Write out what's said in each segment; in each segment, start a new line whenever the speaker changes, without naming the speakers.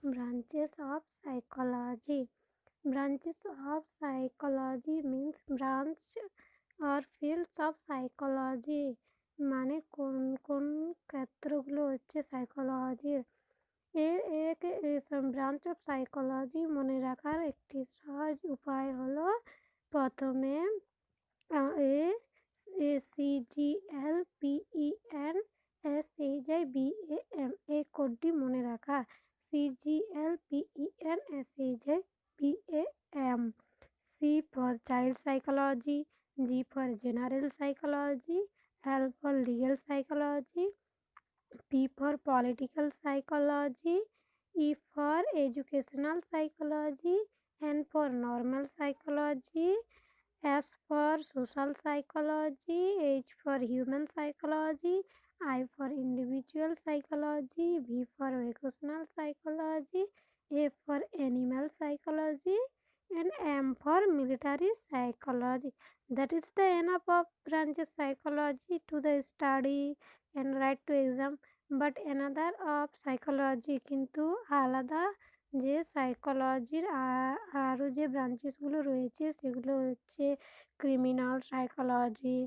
Branches of psychology. Branches of psychology means branch or fields of psychology মানে কোন কোন ক্ষেত্রগুলো হচ্ছে সাইকোলজির। এক ব্রাঞ্চ অফ সাইকোলজি মনে রাখার একটি সহজ উপায় হলো প্রথমে CGLPENSHIBAM এই কোডটি মনে রাখা। CGLPENSHIBAM. C for child psychology, G for general psychology, L for legal psychology, P for political psychology, E for educational psychology, N for normal psychology, S for social psychology, H for human psychology, I for individual psychology, V for vocational psychology, A for animal psychology, and M for military psychology. That is the enough of branches psychology to the study and write to exam. But another of psychology কিন্তু আলাদা যে সাইকোলজির আরও যে ব্রাঞ্চেসগুলো রয়েছে সেগুলো হচ্ছে criminal psychology,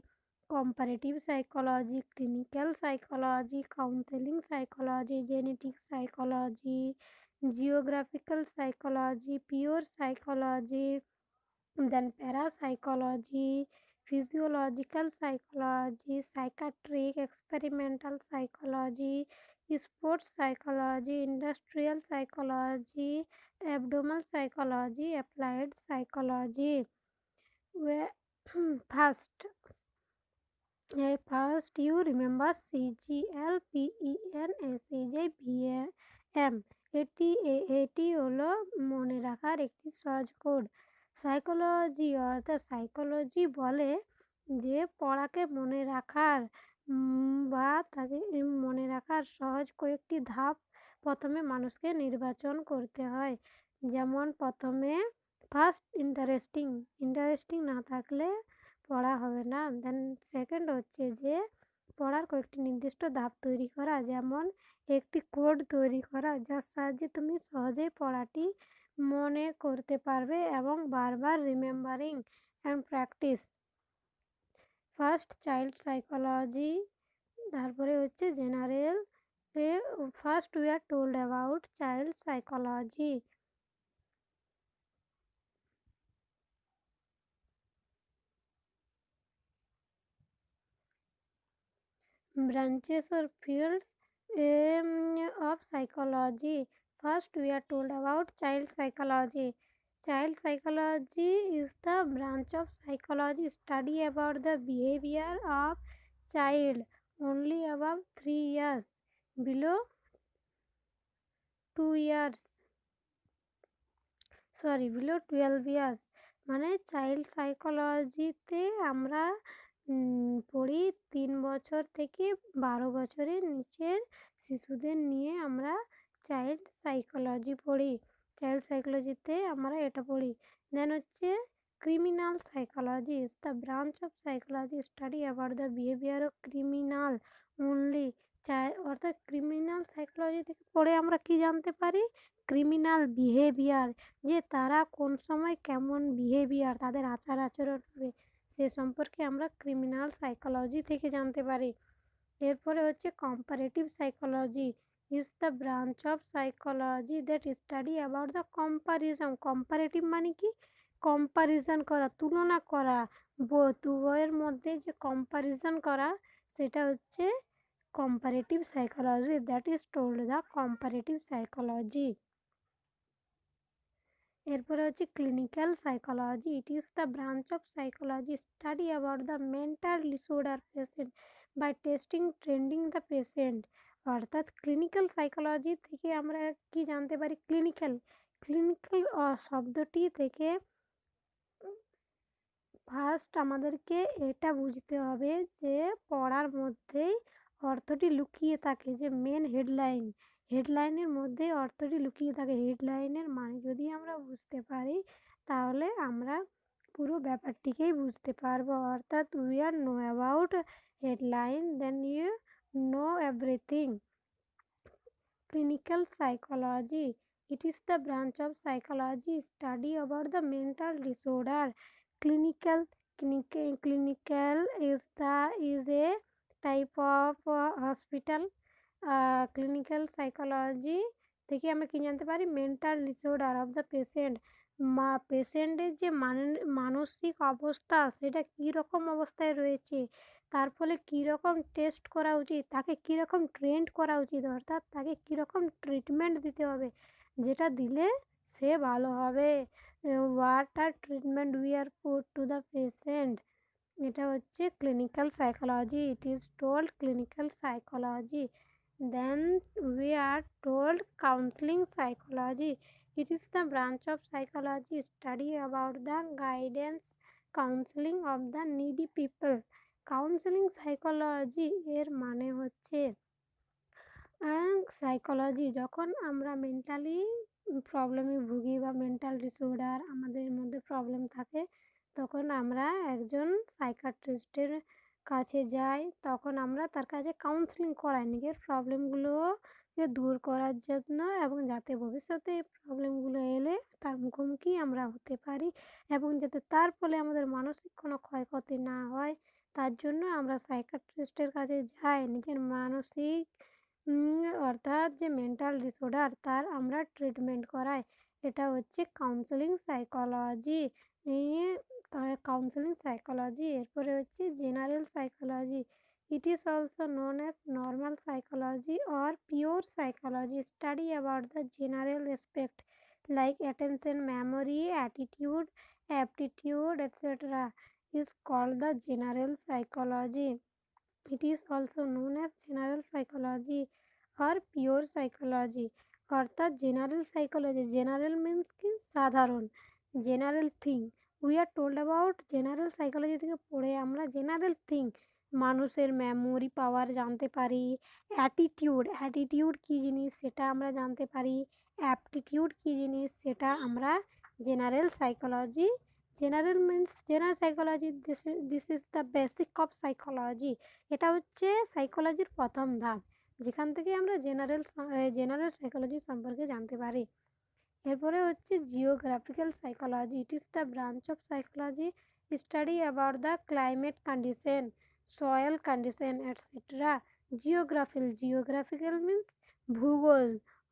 comparative psychology, clinical psychology, counselling psychology, genetic psychology, geographical psychology, pure psychology, then parapsychology, physiological psychology, psychiatric, experimental psychology, sports psychology, industrial psychology, abdominal psychology, applied psychology. Where first you remember CGLPENSHIBAM. এটি হলো মনে রাখার একটি সহজ code. Psychology অর্থাৎ psychology বলে যে পড়াকে মনে রাখার বা তাকে মনে রাখার সহজ কয়েকটি ধাপ প্রথমে মানুষকে নির্বাচন করতে হয়। যেমন প্রথমে ফার্স্ট ইন্টারেস্টিং না থাকলে পড়া হবে না। দেন সেকেন্ড হচ্ছে যে পড়ার কয়েকটি নির্দিষ্ট ধাপ তৈরি করা, যেমন একটি কোড তৈরি করা যার সাহায্যে তুমি সহজেই পড়াটি মনে করতে পারবে এবং বারবার remembering and practice. First child psychology, তারপরে হচ্ছে general. First we are told about child psychology. Branches or field of psychology. First, we are told about child psychology. Child psychology is the branch of psychology study about the behavior of child only above 3 years, below 2 years, below 12 years. মানে child সাইকোলজিতে আমরা পড়ি 3 বছর থেকে 12 বছরের নিচের শিশুদের নিয়ে আমরা চাইল্ড সাইকোলজি পড়ি। চাইল্ড সাইকোলজিতে আমরা এটা পড়ি। দেন হচ্ছে criminal psychology is the branch of psychology study about the behaviour of criminal only. অর্থাৎ ক্রিমিনাল সাইকোলজি থেকে পড়ে আমরা কি জানতে পারি? ক্রিমিনাল বিহেভিয়ার, যে তারা কোন সময় কেমন বিহেভিয়ার, তাদের আচার আচরণ হবে সে সম্পর্কে আমরা ক্রিমিনাল সাইকোলজি থেকে জানতে পারি। এরপরে হচ্ছে comparative psychology is the branch of psychology that study about the comparison. Comparative মানে কি? কম্পারিজন করা, তুলনা করা, উভয়ের মধ্যে যে কম্পারিজন করা সেটা হচ্ছে comparative psychology, that is told the comparative psychology. এরপরে হচ্ছে clinical psychology, it is the branch of psychology study about the mental disorder patient by testing trending the patient. অর্থাৎ ক্লিনিক্যাল সাইকোলজি থেকে আমরা কি জানতে পারি? ক্লিনিক্যাল শব্দটি থেকে ফার্স্ট আমাদেরকে এটা বুঝতে হবে যে পড়ার মধ্যেই অর্থটি লুকিয়ে থাকে, যে মেন হেডলাইনের মধ্যে অর্থটি লুকিয়ে থাকে। হেডলাইনের মানে যদি আমরা বুঝতে পারি তাহলে আমরা পুরো ব্যাপারটিকেই বুঝতে পারবো। অর্থাৎ we are know about headline then you know everything. Clinical psychology It is the branch of psychology study about the mental disorder. Clinical clinical is a type of hospital. Clinical psychology থেকে আমরা কি জানতে পারি mental disorder of the patient পেশেন্টের যে মানসিক অবস্থা সেটা কীরকম অবস্থায় রয়েছে তার ফলে কীরকম টেস্ট করা উচিত তাকে কীরকম ট্রেন্ড করা উচিত অর্থাৎ তাকে কীরকম ট্রিটমেন্ট দিতে হবে যেটা দিলে সে ভালো হবে what are treatment we are put to the patient এটা হচ্ছে clinical psychology it is told clinical psychology then we are told counselling psychology it is the branch of psychology study about the guidance counseling of the needy people counseling psychology এর মানে হচ্ছে psychology যখন আমরা mentally প্রবলেমে ভুগি বা mental disorder আমাদের মধ্যে প্রবলেম থাকে তখন আমরা একজন সাইকিয়াট্রিস্টের কাছে যাই তখন আমরা তার কাছে কাউন্সেলিং করাই নিজের প্রবলেমগুলোকে দূর করার জন্য এবং যাতে ভবিষ্যতে এই প্রবলেমগুলো এলে তার মুখোমুখি আমরা হতে পারি এবং যাতে তার ফলে আমাদের মানসিক কোনো ক্ষয়ক্ষতি না হয় তার জন্য আমরা সাইকিয়াট্রিস্টের কাছে যাই নিজের মানসিক অর্থাৎ যে মেন্টাল ডিসঅর্ডার তার আমরা ট্রিটমেন্ট করাই এটা হচ্ছে কাউন্সেলিং সাইকোলজি কাউন্সেলিং সাইকোলজি এরপরে হচ্ছে general psychology it is also known as normal psychology or pure psychology study about the general aspect like attention memory attitude aptitude etc is called the general psychology it is also known as general psychology or pure psychology অর্থাৎ general psychology general means কি সাধারণ general thing we are told about general psychology থেকে পড়ে আমরা general thing মানুষের memory পাওয়ার জানতে পারি attitude কী জিনিস সেটা আমরা জানতে পারি অ্যাপটিটিউড কী জিনিস সেটা আমরা general psychology general means general psychology this is the basic of psychology এটা হচ্ছে সাইকোলজির প্রথম ধাপ যেখান থেকে আমরা জেনারেল সাইকোলজি সম্পর্কে জানতে পারি এরপরে হচ্ছে geographical psychology it is the branch of psychology study about the climate condition soil condition etcetera geographical means ভূগোল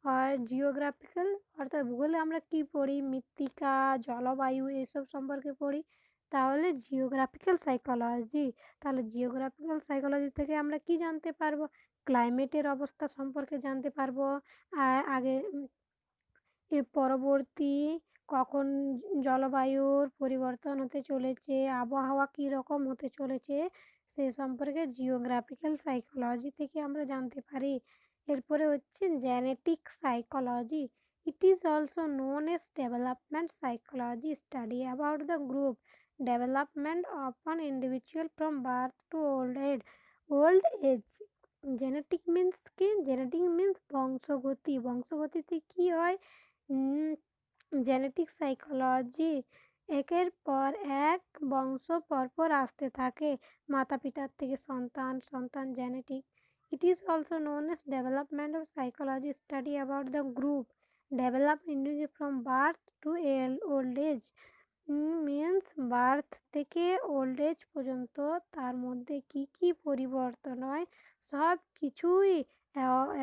আর জিওগ্রাফিক্যাল অর্থাৎ ভূগোলে আমরা কী পড়ি মৃত্তিকা জলবায়ু এসব সম্পর্কে পড়ি তাহলে জিওগ্রাফিক্যাল সাইকোলজি তাহলে জিওগ্রাফিক্যাল সাইকোলজি থেকে আমরা কি জানতে পারবো ক্লাইমেটের অবস্থা সম্পর্কে জানতে পারবো আগে এর পরবর্তী কখন জলবায়ুর পরিবর্তন হতে চলেছে আবহাওয়া কী রকম হতে চলেছে সে সম্পর্কে জিওগ্রাফিক্যাল সাইকোলজি থেকে আমরা জানতে পারি এরপরে হচ্ছে genetic psychology it is also known as development psychology study about the group development of an individual from birth to old age genetic means কি জেনেটিক মিন্স বংশগতিতে কী হয় জেনেটিক সাইকোলজি একের পর এক বংশ পরপর আসতে থাকে মাতা পিতার থেকে সন্তান genetic it is also known as development of psychology study about the group develop individual from birth to old age means birth থেকে ওল্ড এজ পর্যন্ত তার মধ্যে কী কী পরিবর্তন হয় সব কিছুই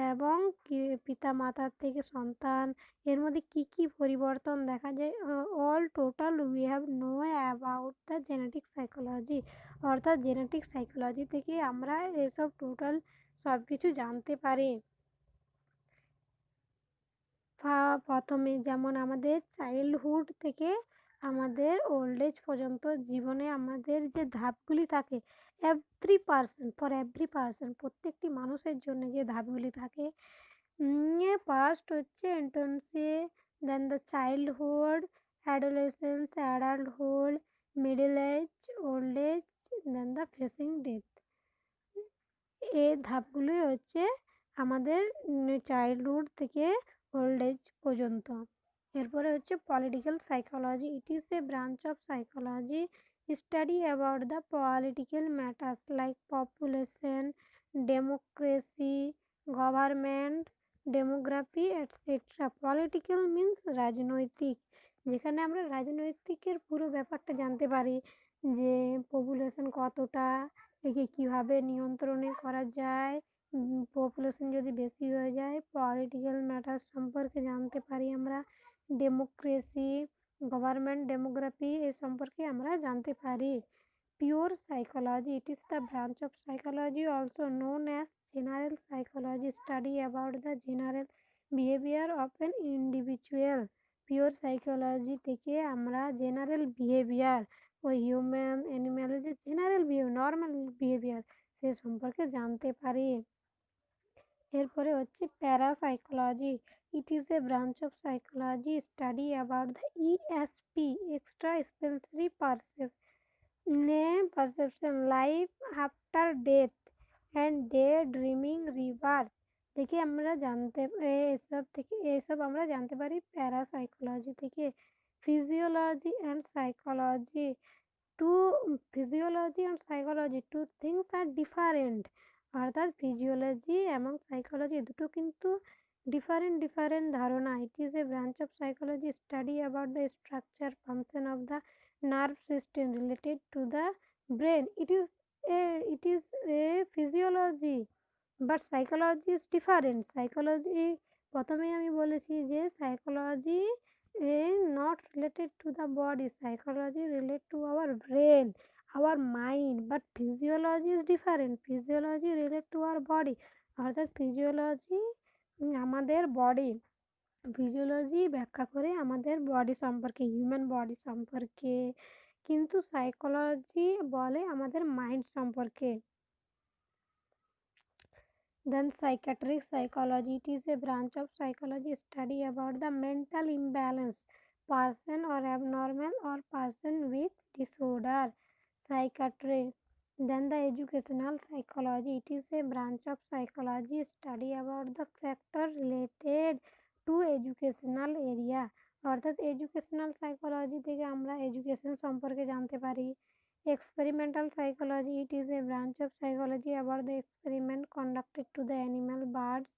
এবং পিতামাতার থেকে সন্তান এর মধ্যে কী কী পরিবর্তন দেখা যায় all total we have no about the genetic psychology অর্থাৎ জেনেটিক সাইকোলজি থেকে আমরা এসব টোটাল সব কিছু জানতে পারি প্রথমে যেমন আমাদের চাইল্ডহুড থেকে আমাদের ওল্ড এজ পর্যন্ত জীবনে আমাদের যে ধাপগুলি থাকে এভরি পার্সন প্রত্যেকটি মানুষের জন্য যে ধাপগুলি থাকে ফার্স্ট হচ্ছে infancy then the childhood adolescence adulthood middle age old age then the facing death এই ধাপগুলি হচ্ছে আমাদের চাইল্ডহুড থেকে ওল্ড এজ পর্যন্ত এরপরে হচ্ছে political psychology it is a branch of psychology study about the political matters like population democracy government demography etcetera. Political means রাজনৈতিক, যেখানে আমরা রাজনৈতিকের পুরো ব্যাপারটা জানতে পারি যে পপুলেশন কতটা, একে কীভাবে নিয়ন্ত্রণে করা যায়, পপুলেশন যদি বেশি হয়ে যায় পলিটিক্যাল ম্যাটার সম্পর্কে জানতে পারি আমরা। ডেমোক্রেসি, গভর্নমেন্ট, ডেমোগ্রাফি এ সম্পর্কে আমরা জানতে পারি। Pure psychology, it is the branch of psychology also known as general psychology, study about the general behavior of an individual. Pure psychology থেকে আমরা general behavior ও human animal যে general behavior, normal behavior সে সম্পর্কে জানতে পারি। এরপরে হচ্ছে parapsychology. It is a branch of psychology study about the ESP, extra sensory perception, life after death and daydreaming rebirth থেকে আমরা এসব আমরা জানতে পারি প্যারাসাইকোলজি থেকে। Physiology and psychology, physiology and psychology two things are different. অর্থাৎ physiology এবং psychology দুটো কিন্তু ডিফারেন্ট ধারণা। It is a branch of psychology study about the structure function of the nerve system related to the brain. It is a physiology, but psychology is different. Psychology প্রথমেই আমি বলেছি যে psychology is not related to the body. Psychology related to our brain, our mind, but physiology is different. Physiology related to our body. অর্থাৎ physiology আমাদের body, physiology ব্যাখ্যা করে আমাদের body সম্পর্কে, হিউম্যান বডি সম্পর্কে, কিন্তু সাইকোলজি বলে আমাদের মাইন্ড সম্পর্কে। Then psychiatric psychology, it is a branch of psychology study about the mental imbalance, person or abnormal or person with disorder. Psychiatric. Then the educational psychology, it is a branch of psychology study about the factor related to educational area. অর্থাৎ educational psychology থেকে আমরা education সম্পর্কে জানতে পারি। Experimental psychology, it is a branch of psychology about the experiment conducted to the animal, birds,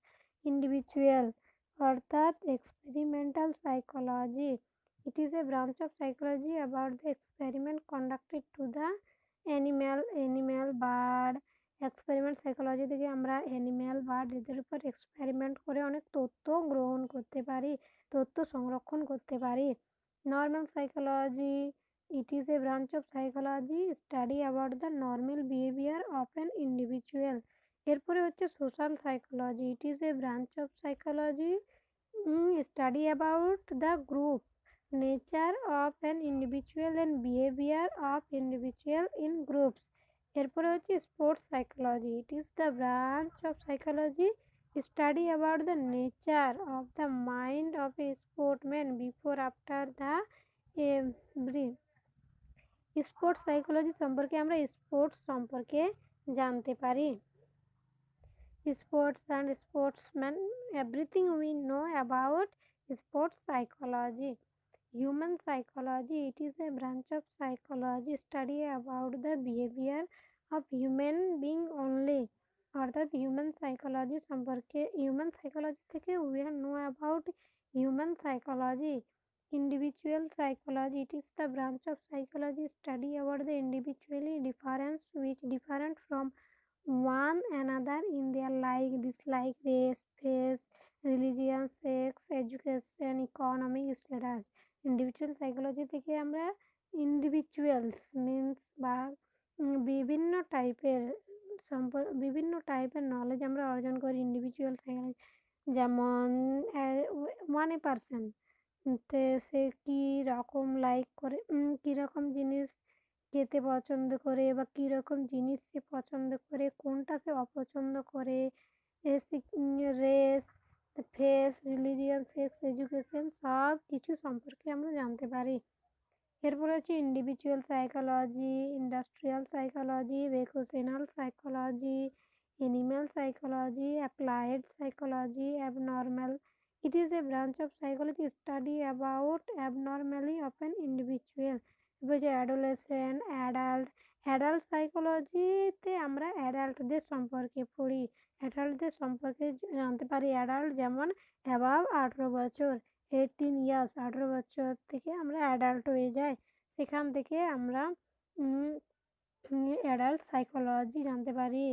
individual. অর্থাৎ experimental psychology, it is a branch of psychology about the experiment conducted to the animal, bird. Experiment psychology থেকে আমরা animal, bird এদের উপর experiment করে অনেক তথ্য গ্রহণ করতে পারি, তথ্য সংরক্ষণ করতে পারি। Normal psychology, it is a branch of psychology study about the normal behavior of an individual. এরপরে হচ্ছে social psychology, it is a branch of psychology study about the group, nature of an individual and behavior of individual in groups. এরপরে হচ্ছে sports psychology, it is the branch of psychology study about the nature of the mind of a sportsman before after the every. Sports psychology সম্পর্কে আমরা sports সম্পর্কে জানতে পারি। Sports and sportsman, everything we know about sports psychology. Human psychology, it is a branch of psychology study about the behaviour of human being only. অর্থাৎ human psychology সম্পর্কে, human psychology থেকে we know about human psychology. Individual psychology, it is the branch of psychology study about the individually difference which different from one another in their like, dislike, race, face, religion, sex, education, economic status. Individual psychology থেকে আমরা individuals means বা বিভিন্ন টাইপের knowledge আমরা অর্জন করি individual psychology. যেমন one a person, সে কী রকম লাইক করে, কী রকম জিনিস খেতে পছন্দ করে বা কী রকম জিনিস সে পছন্দ করে, কোনটা সে অপছন্দ করে, race, face, religion, sex, education সব কিছু সম্পর্কে আমরা জানতে পারি। এরপরে হচ্ছে individual psychology, industrial psychology, vocational psychology, animal psychology, applied psychology, abnormal. It is a branch of psychology study about abnormality of an individual. এবার যে অ্যাডাল্ট সাইকোলজিতে আমরা অ্যাডাল্টদের সম্পর্কে পড়ি। অ্যাডাল্টদের সম্পর্কে জানতে পারি। অ্যাডাল্ট যেমন অ্যাবাভ 18 বছর, 18 ইয়ার্স, 18 বছর থেকে আমরা অ্যাডাল্ট হয়ে যাই। সেখান থেকে আমরা অ্যাডাল্ট সাইকোলজি জানতে পারি।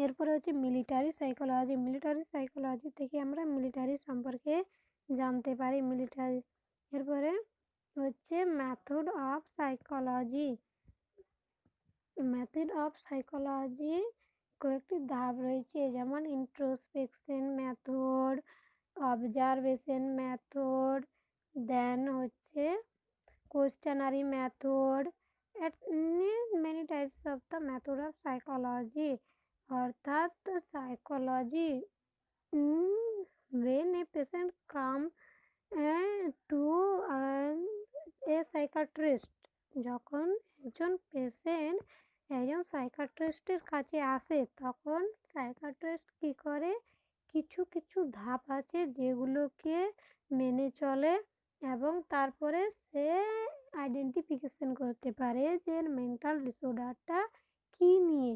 এরপরে হচ্ছে মিলিটারি সাইকোলজি। মিলিটারি সাইকোলজি থেকে আমরা মিলিটারি সম্পর্কে জানতে পারি। মিলিটারি এরপরে হচ্ছে method of psychology. Method of psychology কয়েকটি ধাপ রয়েছে, যেমন introspection method, observation method, then হচ্ছে questionnaire method, many types of the method of psychology. অর্থাৎ psychology when a patient come to a psychiatrist, যখন একজন পেশেন্ট একজন সাইকিয়াট্রিস্টের কাছে আসে তখন সাইকিয়াট্রিস্ট কী করে, কিছু কিছু ধাপ আছে যেগুলোকে মেনে চলে এবং তারপরে সে আইডেন্টিফিকেশন করতে পারে যে মেন্টাল ডিসঅর্ডারটা কী নিয়ে।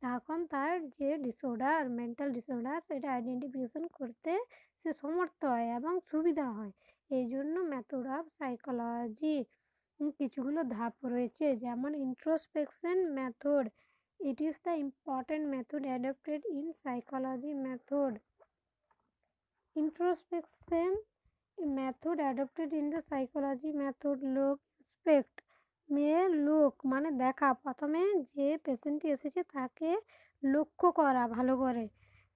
তখন তার যে ডিসঅর্ডার, মেন্টাল ডিসঅর্ডার, সেটা আইডেন্টিফিকেশন করতে সে সমর্থ হয় এবং সুবিধা হয়। এই জন্য মেথড অফ সাইকোলজি কিছুগুলো ধাপ রয়েছে, যেমন introspection method. It is the important method adopted in psychology method. Introspection method adopted in the psychology method. লোক ইন্সপেক্ট লোক মানে দেখা, প্রথমে যে পেশেন্টটি এসেছে তাকে লক্ষ্য করা ভালো করে।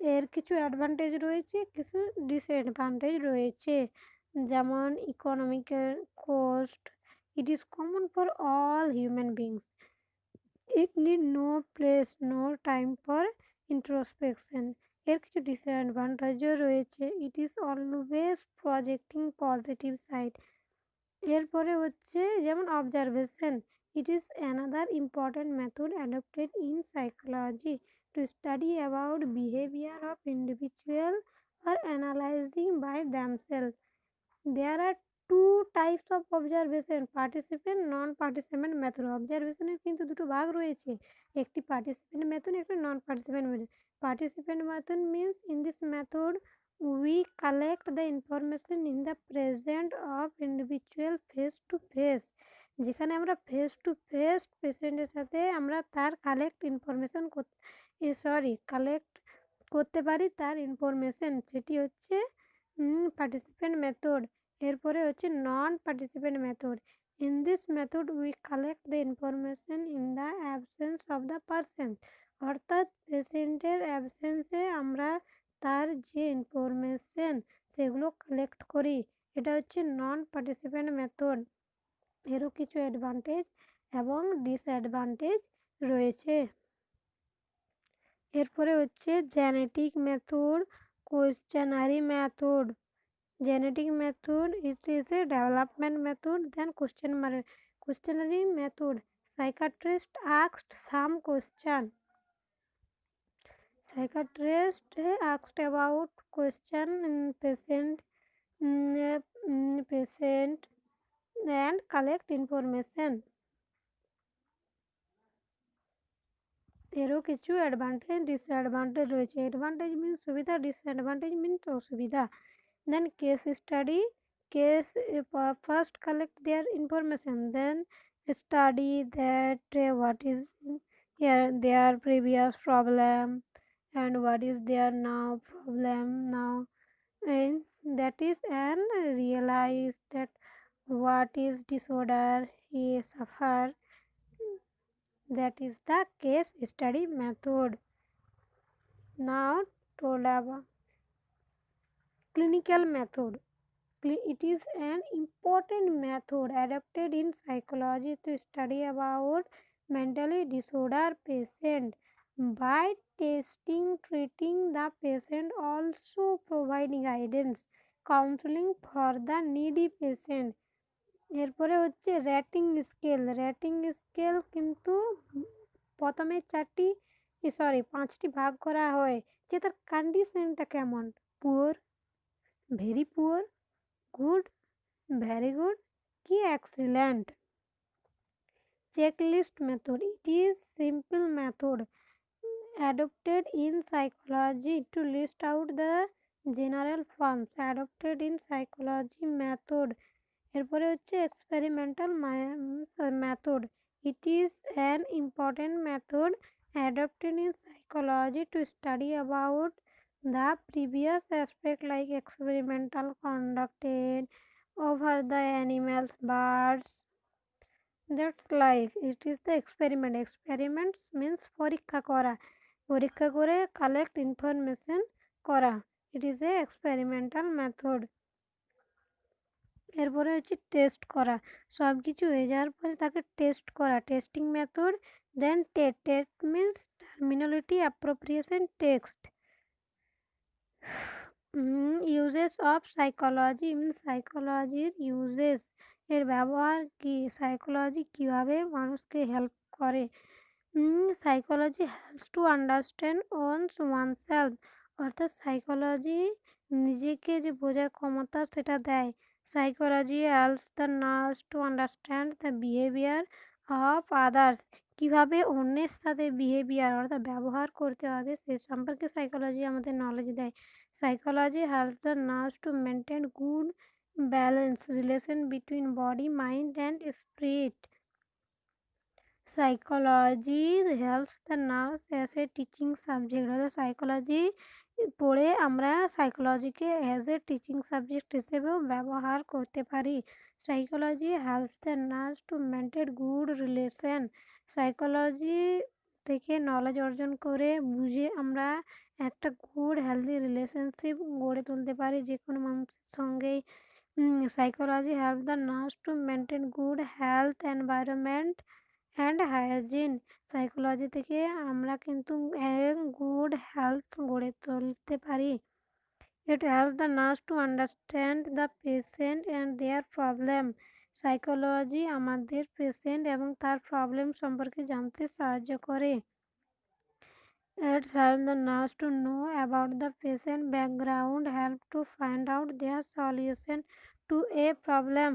এর কিছু অ্যাডভান্টেজ রয়েছে, কিছু ডিসঅ্যাডভান্টেজ রয়েছে, যেমন economical cost. It is common for all human beings. It need no place no time for introspection. এর কিছু ডিসঅ্যাডভান্টেজও রয়েছে। It is always projecting positive side. এরপরে হচ্ছে যেমন observation. It is another important method adopted in psychology to study about behaviour of individual or analysing by themself. There are two types of observation, participant non participant method. অবজারভেশনের কিন্তু দুটো ভাগ রয়েছে, একটি participant method, একটি non participant method. Participant method means in this method we collect the information in the present of individual face to face। যেখানে আমরা face to face পেশেন্টের সাথে আমরা তার কালেক্ট করতে পারি তার ইনফরমেশন, সেটি হচ্ছে পার্টিসিপেন্ট মেথড। এরপরে হচ্ছে non participant method. In this method we collect the information in the absence of the person. অর্থাৎ পেশেন্টের অ্যাবসেন্সে আমরা তার যে ইনফরমেশন সেগুলো কালেক্ট করি। এটা হচ্ছে নন পার্টিসিপেন্ট মেথড। এরও কিছু অ্যাডভান্টেজ এবং ডিসঅ্যাডভান্টেজ রয়েছে। এরপরে হচ্ছে genetic method, questionnaire method. Genetic method it is a development method then questionnaire method. Psychiatrist asked some question. Psychiatrist asked about question patient and collect information. এরও কিছু advantage disadvantage রয়েছে। Advantage means সুবিধা, disadvantage means অসুবিধা। Then case study. Case first collect their information, then study that what is their previous problem and what is their now problem now, and that is and realize that what is disorder he suffer. That is the case study method. Now told about clinical method. It is an important method adapted in psychology to study about mentally disordered patient by testing, treating the patient, also providing guidance, counseling for the needy patient. এরপরে হচ্ছে rating scale. Rating scale কিন্তু প্রথমে পাঁচটি ভাগ করা হয় যে তার কন্ডিশনটা কেমন, poor, very poor, good, very good কি excellent. Checklist method. It is simple method adopted in psychology to list out the general forms. Adopted in psychology method. এরপরে হচ্ছে experimental method. It is an important method adopted in psychology to study about the previous aspect like experimental conducted over the animals, birds. That's like it is the experiment. Experiments means পরীক্ষা করা, পরীক্ষা করে collect information করা. It is a experimental method. এরপরে হচ্ছে test করা, সব কিছু হয়ে যাওয়ার পরে তাকে টেস্ট করা, testing method. Then TAT means terminology appropriation text. Uses of psychology means সাইকোলজির ইউজেস, এর ব্যবহার কি, সাইকোলজি কীভাবে মানুষকে হেল্প করে। Psychology helps to understand oneself, অর্থাৎ সাইকোলজি নিজেকে যে বোঝার ক্ষমতা সেটা দেয়। Psychology helps the nurse to understand the behaviour of others, কীভাবে অন্যের সাথে বিহেভিয়ার অর্থাৎ ব্যবহার করতে হবে সে সম্পর্কে সাইকোলজি আমাদের নলেজ দেয়। Psychology helps the nurse to maintain good balance relation between body mind and spirit. Psychology helps the nurse as a teaching subject, অর্থাৎ সাইকোলজি পড়ে আমরা সাইকোলজিকে অ্যাজ এ টিচিং সাবজেক্ট হিসেবেও ব্যবহার করতে পারি। Psychology helps the nurse to maintain good relation, psychology থেকে knowledge অর্জন করে বুঝে আমরা একটা গুড হেলদি রিলেশনশিপ গড়ে তুলতে পারি যে কোনো মানুষের সঙ্গেই। Psychology help the nurse to maintain good health environment and hygiene, psychology থেকে আমরা কিন্তু গুড হেলথ গড়ে তুলতে পারি। It help the nurse to understand the patient and their problem, psychology আমাদের পেশেন্ট এবং তার প্রবলেম সম্পর্কে জানতে সাহায্য করে। It help the nurse to know about the patient background, help to find out their solution to a problem.